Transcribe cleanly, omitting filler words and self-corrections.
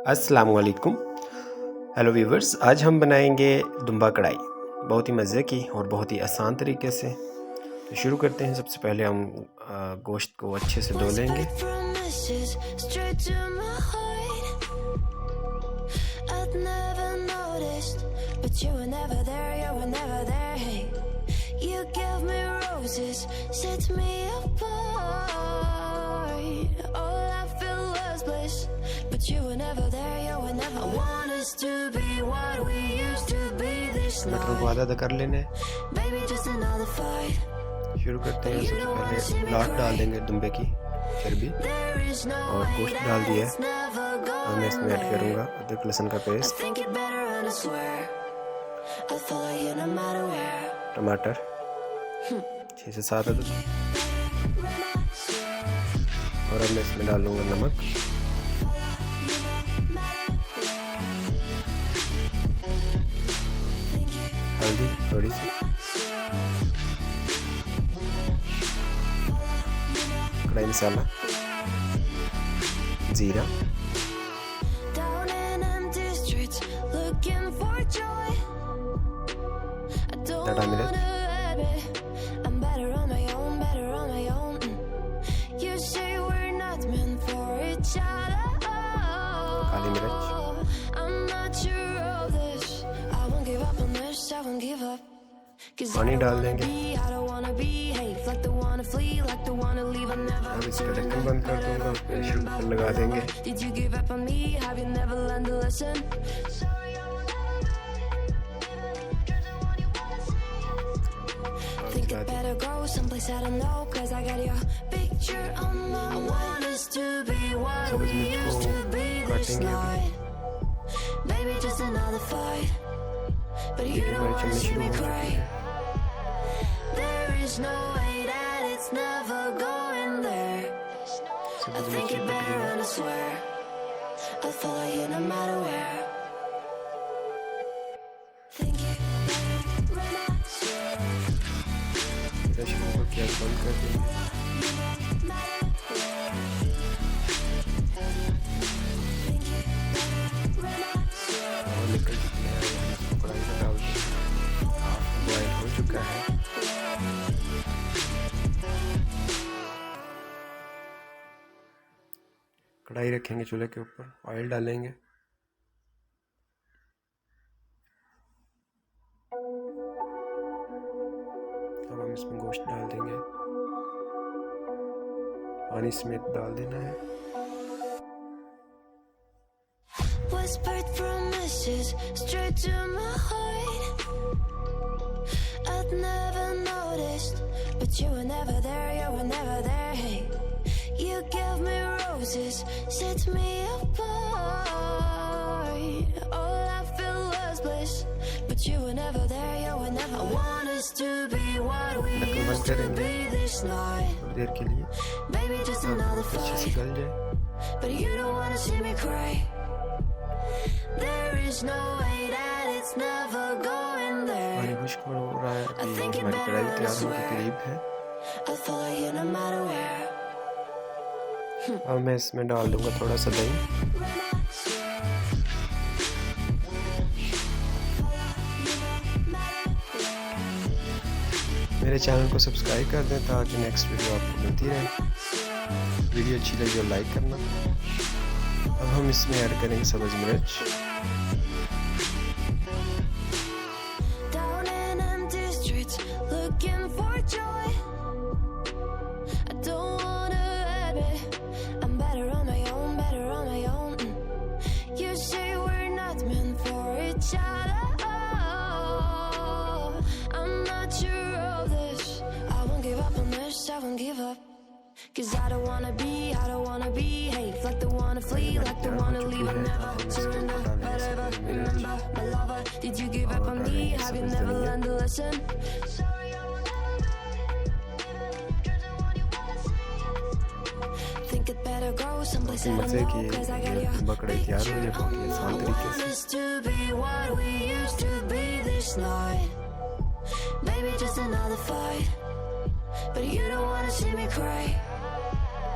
अस्सलाम वालेकुम। Hello viewers, आज हम बनाएंगे दंबा कढ़ाई, बहुत ही मज़े की और बहुत ही आसान तरीके से। तो शुरू करते हैं। सबसे पहले हम गोश्त को अच्छे से धो लेंगे। टमाटर को आधा कर लेना है। शुरू करते हैं। सबसे पहले लाट डाल देंगे दंबे की चर्बी और गोश्त डाल दिया है और मैं इसमें ऐड करूँगा अदरक लहसुन का पेस्ट, टमाटर 6 से 7 अदद, और अब मैं इसमें डालूँगा नमक, हल्दी थोड़ी सी, कढ़ाई मसाला, जीरा, दाढ़ा मिर्च, काली मिर्च, पानी डाल देंगे और इसका ढक्कन बंद कर दूंगा। प्रेशर कुकर लगा देंगे। सब्ज़ मिर्च को काटेंगे। चलनी शुरू हो चुकी है। सब्ज़ मिर्च की गैस बंद कर देंगे। और निकल चुकी है। कढ़ाई में डाल बॉयल हो चुका है। कढ़ाई रखेंगे चूल्हे के ऊपर, ऑयल डालेंगे, अब हम इसमें गोश्त डाल देंगे, पानी समेत डाल देना है। Set me apart. All I feel was bliss, but you were never there. You were never. I want us to be what we used to be this night. देर के लिए Baby, just another अच्छे से fight. गल जाए। But you don't wanna see me cry. There is no way that it's never going there. पानी खुश्क हो रहा है। अभी हमारी कढ़ाई तैयार होने के करीब है। I follow you no matter where. अब मैं इसमें डाल दूंगा थोड़ा सा दही, मेरे चैनल को सब्सक्राइब कर दें ताकि नेक्स्ट वीडियो आपको मिलती रहे। वीडियो अच्छी लगी तो लाइक करना। अब हम इसमें ऐड करेंगे सब्ज़ मिर्च, Cause I don't wanna behave like the wanna flee, like the wanna leave. I never surrender, but ever remember my lover. Did you give up on me? Have you never learned a lesson? Think it better go someplace I don't know, cause I got your picture on my wall. I want us to be what we used to be this night. Maybe just another fight, but you don't wanna see me cry.